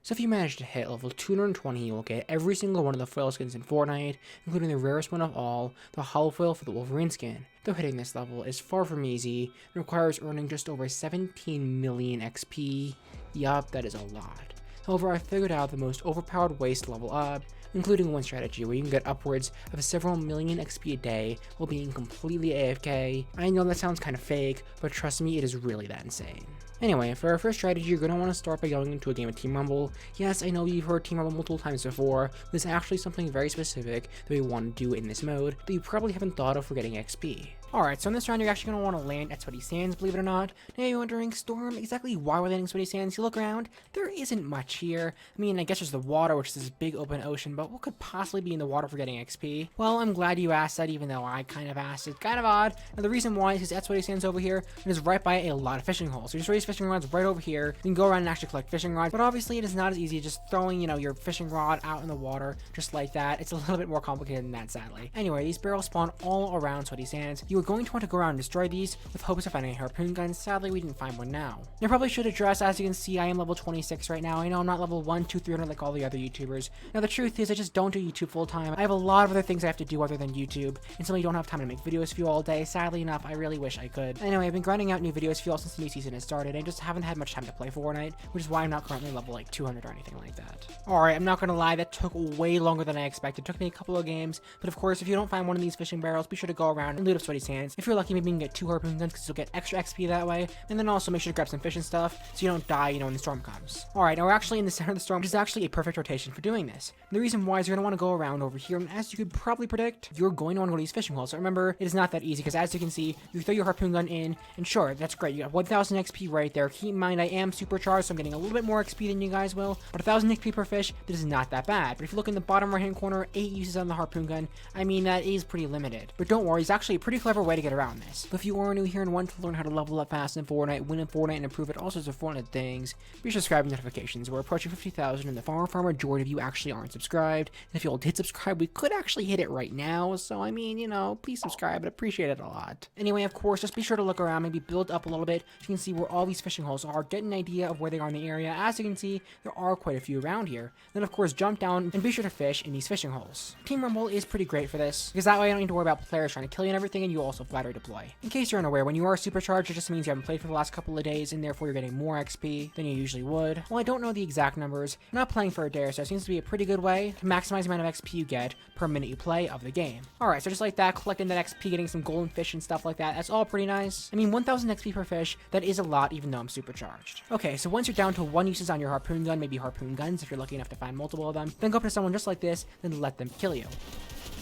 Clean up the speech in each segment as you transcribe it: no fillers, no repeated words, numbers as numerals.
So if you manage to hit level 220, you will get every single one of the foil skins in Fortnite, including the rarest one of all, the hollow foil for the Wolverine skin. Though hitting this level is far from easy, it requires earning just over 17 million XP. Yup, that is a lot. However, I figured out the most overpowered ways to level up, including one strategy where you can get upwards of several million XP a day while being completely AFK. I know that sounds kind of fake, but trust me, it is really that insane. Anyway, for our first strategy, you're going to want to start by going into a game of Team Rumble. Yes, I know you've heard Team Rumble multiple times before, but it's actually something very specific that we want to do in this mode that you probably haven't thought of for getting XP. Alright, so in this round you're actually going to want to land at Sweaty Sands, believe it or not. Now you're wondering, Storm, exactly why we're landing Sweaty Sands? You look around, there isn't much here. I mean, I guess there's the water, which is this big open ocean, but what could possibly be in the water for getting XP? Well, I'm glad you asked that, even though I kind of asked it. Kind of odd. Now the reason why is because at Sweaty Sands over here, it is right by a lot of fishing holes. So you just raise fishing rods right over here. You can go around and actually collect fishing rods, but obviously it is not as easy as just throwing, your fishing rod out in the water just like that. It's a little bit more complicated than that, sadly. Anyway, these barrels spawn all around Sweaty Sands. You are going to want to go around and destroy these with hopes of finding a harpoon gun. Sadly, we didn't find one now. I probably should address, as you can see, I am level 26 right now. I know I'm not level 1, 2, 300 like all the other YouTubers. Now the truth is I just don't do YouTube full time. I have a lot of other things I have to do other than YouTube, and simply don't have time to make videos for you all day. Sadly enough, I really wish I could. Anyway, I've been grinding out new videos for you all since the new season has started. I just haven't had much time to play Fortnite, which is why I'm not currently level like 200 or anything like that. Alright, I'm not gonna lie, that took way longer than I expected. It took me a couple of games, but of course, if you don't find one of these fishing barrels, be sure to go around and loot up Sweaty Sands. If you're lucky, maybe you can get 2 harpoon guns because you'll get extra XP that way, and then also make sure to grab some fish and stuff so you don't die, when the storm comes. Alright, now we're actually in the center of the storm, which is actually a perfect rotation for doing this. And the reason why is you're going to want to go around over here, and as you could probably predict, you're going to want to go to these fishing holes. So remember, it is not that easy, because as you can see, you throw your harpoon gun in, and sure, that's great, you got 1000 XP right there. Keep in mind, I am supercharged, so I'm getting a little bit more XP than you guys will, but 1000 XP per fish, that is not that bad. But if you look in the bottom right hand corner, 8 uses on the harpoon gun, I mean, that is pretty limited. But don't worry, it's actually a pretty clever way to get around this. But if you are new here and want to learn how to level up fast in Fortnite, win in Fortnite, and improve at all sorts of Fortnite things, be sure to subscribe and notifications. We're approaching 50,000, and the far majority of you actually aren't subscribed. And if you all did subscribe, we could actually hit it right now. So I mean, please subscribe. I'd appreciate it a lot. Anyway, of course, just be sure to look around, maybe build up a little bit. So you can see where all these fishing holes are, get an idea of where they are in the area. As you can see, there are quite a few around here. Then of course, jump down and be sure to fish in these fishing holes. Team Rumble is pretty great for this, because that way I don't need to worry about players trying to kill you and everything, and you also flat redeploy. In case you're unaware, when you are supercharged, it just means you haven't played for the last couple of days, and therefore you're getting more XP than you usually would. Well, I don't know the exact numbers. I'm not playing for a day, so it seems to be a pretty good way to maximize the amount of XP you get per minute you play of the game. Alright, so just like that, collecting that XP, getting some golden fish and stuff like that, that's all pretty nice. I mean, 1000 XP per fish, that is a lot even though I'm supercharged. Okay, so once you're down to 1 uses on your harpoon gun, maybe harpoon guns if you're lucky enough to find multiple of them, then go up to someone just like this, then let them kill you.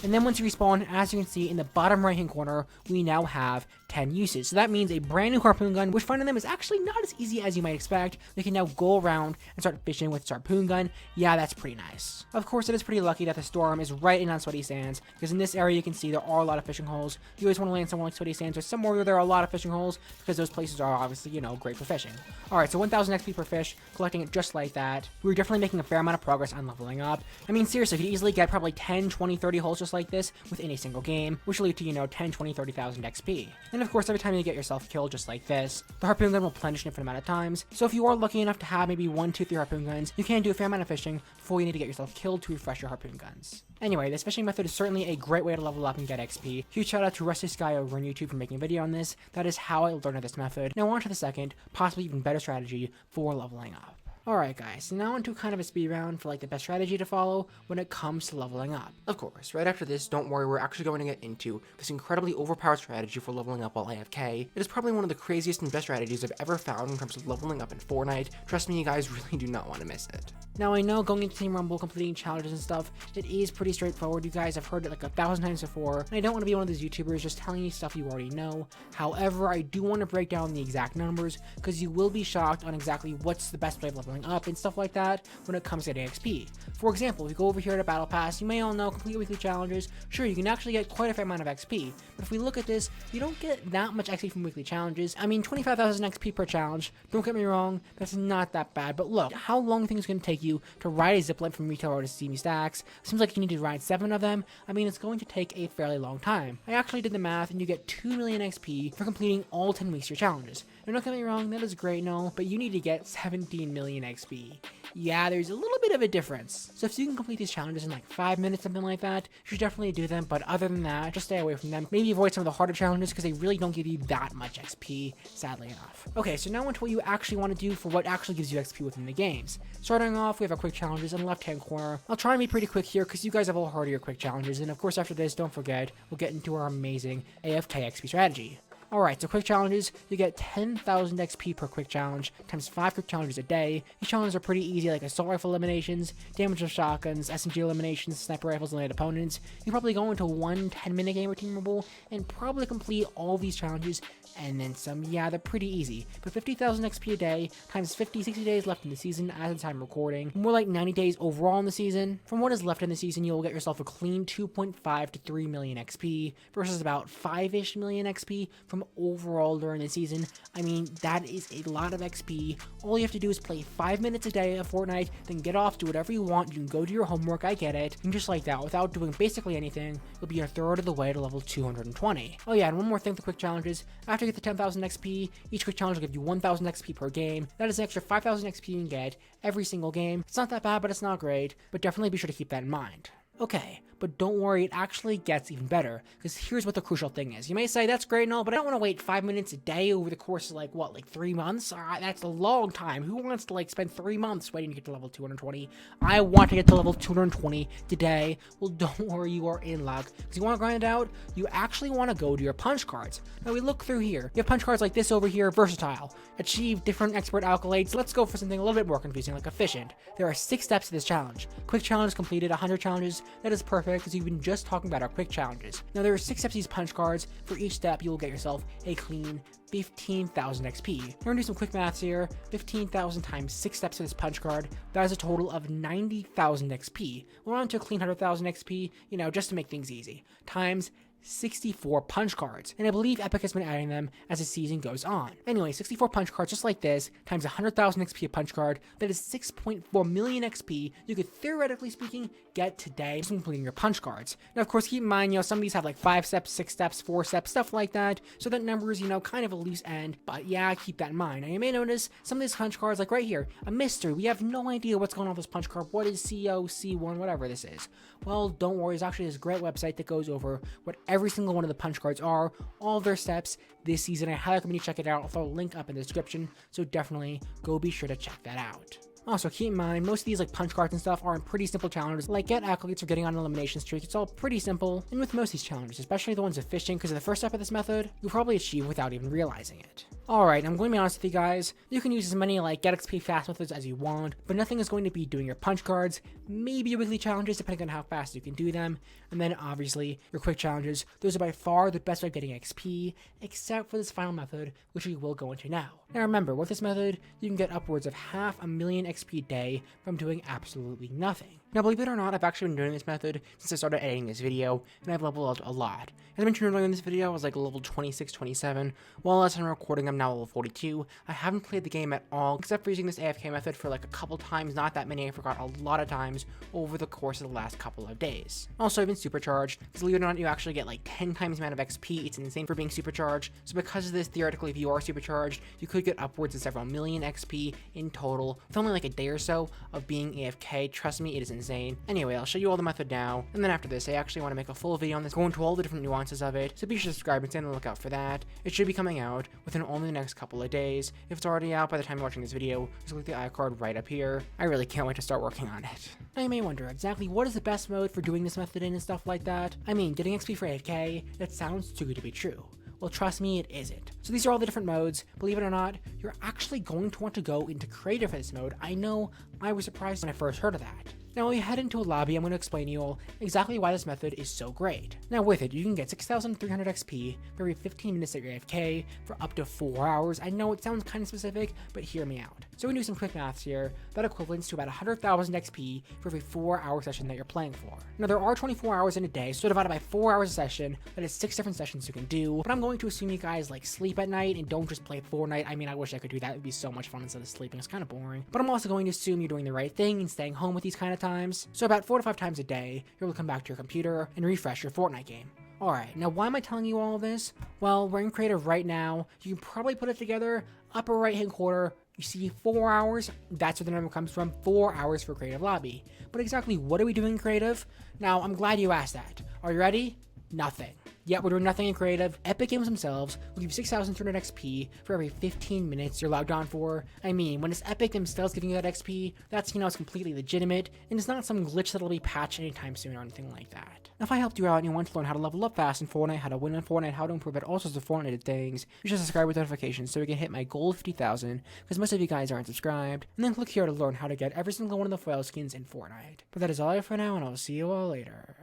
And then once you respawn, as you can see in the bottom right hand corner, we now have 10 uses. So that means a brand new harpoon gun, which finding them is actually not as easy as you might expect. They can now go around and start fishing with its harpoon gun. Yeah, that's pretty nice. Of course, it is pretty lucky that the storm is right in on Sweaty Sands, because in this area you can see there are a lot of fishing holes. You always want to land somewhere like Sweaty Sands or somewhere where there are a lot of fishing holes, because those places are obviously, great for fishing. Alright, so 1000 XP per fish, collecting it just like that. We're definitely making a fair amount of progress on leveling up. I mean, seriously, you could easily get probably 10, 20, 30 holes just like this within a single game, which will lead to, 10, 20, 30,000 XP. And of course, every time you get yourself killed just like this, the harpoon gun will replenish an infinite amount of times. So if you are lucky enough to have maybe 1, 2, 3 harpoon guns, you can do a fair amount of fishing before you need to get yourself killed to refresh your harpoon guns. Anyway, this fishing method is certainly a great way to level up and get XP. Huge shout out to Rusty Sky over on YouTube for making a video on this. That is how I learned this method. Now on to the second, possibly even better strategy for leveling up. Alright guys, so now onto kind of a speed round for the best strategy to follow when it comes to leveling up. Of course, right after this, don't worry, we're actually going to get into this incredibly overpowered strategy for leveling up while AFK. It is probably one of the craziest and best strategies I've ever found in terms of leveling up in Fortnite. Trust me, you guys really do not want to miss it. Now I know going into Team Rumble, completing challenges and stuff, it is pretty straightforward. You guys have heard it 1,000 times before, and I don't want to be one of those YouTubers just telling you stuff you already know. However, I do want to break down the exact numbers, because you will be shocked on exactly what's the best way of leveling up and stuff like that when it comes to getting XP. For example, if you go over here to Battle Pass, you may all know complete weekly challenges. Sure, you can actually get quite a fair amount of XP, but if we look at this, you don't get that much XP from weekly challenges. I mean, 25,000 XP per challenge, don't get me wrong, that's not that bad, but look, how long things going to take you to ride a zipline from Retail Road to Steamy Stacks? Seems like you need to ride 7 of them. I mean, it's going to take a fairly long time. I actually did the math, and you get 2 million XP for completing all 10 weeks of your challenges. Now, don't get me wrong, that is great and all, but you need to get 17 million XP. Yeah, there's a little bit of a difference. So if you can complete these challenges in like 5 minutes, something like that, you should definitely do them. But other than that, just stay away from them. Maybe avoid some of the harder challenges because they really don't give you that much XP, sadly enough. Okay, so now onto what you actually want to do for what actually gives you XP within the games. Starting off, we have our quick challenges in the left-hand corner. I'll try and be pretty quick here because you guys have all heard of your quick challenges. And of course, after this, don't forget, we'll get into our amazing AFK XP strategy. Alright, so quick challenges, you get 10,000 XP per quick challenge, times 5 quick challenges a day. These challenges are pretty easy, like assault rifle eliminations, damage of shotguns, SMG eliminations, sniper rifles, and opponents. You probably go into one 10-minute game or teamable, and probably complete all these challenges, and then some. Yeah, they're pretty easy. But 50,000 XP a day, times 50, 60 days left in the season as of time recording, more like 90 days overall in the season. From what is left in the season, you'll get yourself a clean 2.5 to 3 million XP, versus about 5-ish million XP from overall during the season. I mean, that is a lot of XP. All you have to do is play 5 minutes a day of Fortnite, then get off, do whatever you want, you can go do your homework, I get it, and just like that, without doing basically anything, you'll be a third of the way to level 220. Oh yeah, and one more thing for quick challenges, after you get the 10,000 XP, each quick challenge will give you 1,000 XP per game. That is an extra 5,000 XP you can get every single game. It's not that bad, but it's not great, but definitely be sure to keep that in mind. Okay, but don't worry, it actually gets even better, because here's what the crucial thing is. You may say, that's great and all, but I don't want to wait 5 minutes a day over the course of like 3 months? That's a long time. Who wants to spend 3 months waiting to get to level 220? I want to get to level 220 today. Well, don't worry, you are in luck, because you want to grind it out, you actually want to go to your punch cards. Now we look through here, you have punch cards like this over here, versatile, achieve different expert accolades. Let's go for something a little bit more confusing, like efficient. There are 6 steps to this challenge. Quick challenge completed, 100 challenges. That is perfect because you've been just talking about our quick challenges. Now there are 6 steps to these punch cards. For each step, you will get yourself a clean 15,000 XP. We're gonna do some quick maths here. 15,000 times 6 steps to this punch card. That is a total of 90,000 XP. We're on to a clean 100,000 XP, just to make things easy. Times 64 punch cards, and I believe Epic has been adding them as the season goes on. Anyway, 64 punch cards just like this, times 100,000 XP a punch card, that is 6.4 million XP you could, theoretically speaking, get today just completing your punch cards. Now, of course, keep in mind, some of these have like 5 steps, 6 steps, 4 steps, stuff like that, so that number is, kind of a loose end, but yeah, keep that in mind. Now, you may notice some of these punch cards, like right here, a mystery. We have no idea what's going on with this punch card. What is CO, C1, whatever this is? Well, don't worry, there's actually this great website that goes over what every single one of the punch cards are, all of their steps this season. I highly recommend you check it out. I'll throw a link up in the description, so definitely go be sure to check that out. Also, keep in mind, most of these punch cards and stuff are pretty simple challenges, like get accolades or getting on an elimination streak. It's all pretty simple, and with most of these challenges, especially the ones of fishing, because of the first step of this method, you'll probably achieve without even realizing it. Alright, I'm going to be honest with you guys, you can use as many get XP fast methods as you want, but nothing is going to be doing your punch cards, maybe your weekly challenges depending on how fast you can do them, and then obviously your quick challenges. Those are by far the best way of getting XP, except for this final method, which we will go into now. Now remember, with this method, you can get upwards of 500,000 XP a day from doing absolutely nothing. Now, believe it or not, I've actually been doing this method since I started editing this video, and I've leveled up a lot. As I mentioned earlier in this video, I was level 26, 27. While as I'm recording, I'm now level 42. I haven't played the game at all, except for using this AFK method for a couple times, not that many, I forgot, a lot of times over the course of the last couple of days. Also, I've been supercharged, because believe it or not, you actually get 10 times the amount of XP. It's insane for being supercharged. So because of this, theoretically, if you are supercharged, you could get upwards of several million XP in total, with only a day or so of being AFK. Trust me, it is insane. Anyway, I'll show you all the method now, and then after this, I actually want to make a full video on this, go into all the different nuances of it, so be sure to subscribe and stay on the lookout for that. It should be coming out within only the next couple of days. If it's already out by the time you're watching this video, just click the iCard right up here. I really can't wait to start working on it. Now you may wonder, exactly what is the best mode for doing this method in and stuff like that? I mean, getting XP for AFK, that sounds too good to be true. Well, trust me, it isn't. So these are all the different modes. Believe it or not, you're actually going to want to go into creative for this mode. I know, I was surprised when I first heard of that. Now, when we head into a lobby, I'm going to explain to you all exactly why this method is so great. Now, with it, you can get 6,300 XP for every 15 minutes that you're AFK for up to 4 hours. I know it sounds kind of specific, but hear me out. So we do some quick maths here. That equivalents to about 100,000 XP for every 4-hour session that you're playing for. Now, there are 24 hours in a day, so divided by 4 hours a session, that is 6 different sessions you can do. But I'm going to assume you guys sleep at night and don't just play Fortnite. I mean, I wish I could do that. It would be so much fun instead of sleeping. It's kind of boring. But I'm also going to assume you're doing the right thing and staying home with these kind of times. So about 4 to 5 times a day, you're able to come back to your computer and refresh your Fortnite game. Alright, now why am I telling you all of this? Well, we're in creative right now. You can probably put it together. Upper right hand corner, you see 4 hours. That's where the number comes from. 4 hours for creative lobby. But exactly what are we doing in creative? Now, I'm glad you asked that. Are you ready? Nothing. Yeah, we're doing nothing in creative. Epic Games themselves will give you 6,300 XP for every 15 minutes you're logged on for. I mean, when it's Epic themselves giving you that XP, that's, it's completely legitimate, and it's not some glitch that'll be patched anytime soon or anything like that. Now, if I helped you out and you want to learn how to level up fast in Fortnite, how to win in Fortnite, how to improve at all sorts of Fortnite things, you should subscribe with notifications so we can hit my goal of 50,000, because most of you guys aren't subscribed, and then click here to learn how to get every single one of the foil skins in Fortnite. But that is all I have for now, and I'll see you all later.